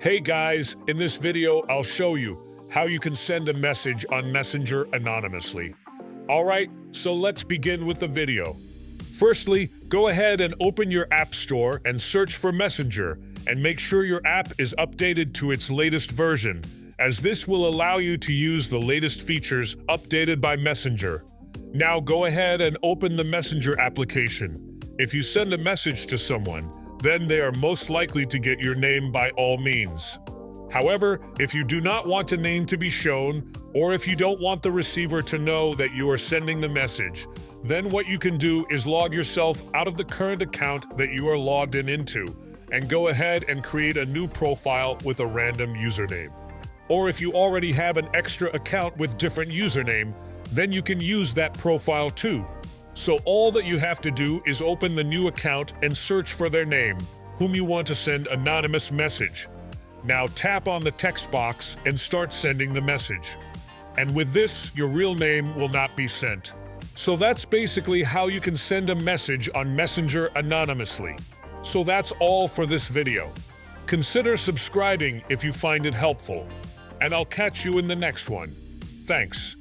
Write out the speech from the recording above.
Hey guys, in this video I'll show you how you can send a message on Messenger anonymously. Alright, so let's begin with the video. Firstly, go ahead and open your App Store and search for Messenger, and make sure your app is updated to its latest version, as this will allow you to use the latest features updated by Messenger. Now go ahead and open the Messenger application. If you send a message to someone, then they are most likely to get your name by all means. However, if you do not want a name to be shown, or if you don't want the receiver to know that you are sending the message, then what you can do is log yourself out of the current account that you are logged into, and go ahead and create a new profile with a random username. Or if you already have an extra account with different username, then you can use that profile too. So all that you have to do is open the new account and search for their name, whom you want to send anonymous message. Now tap on the text box and start sending the message. And with this, your real name will not be sent. So that's basically how you can send a message on Messenger anonymously. So that's all for this video. Consider subscribing if you find it helpful. And I'll catch you in the next one. Thanks.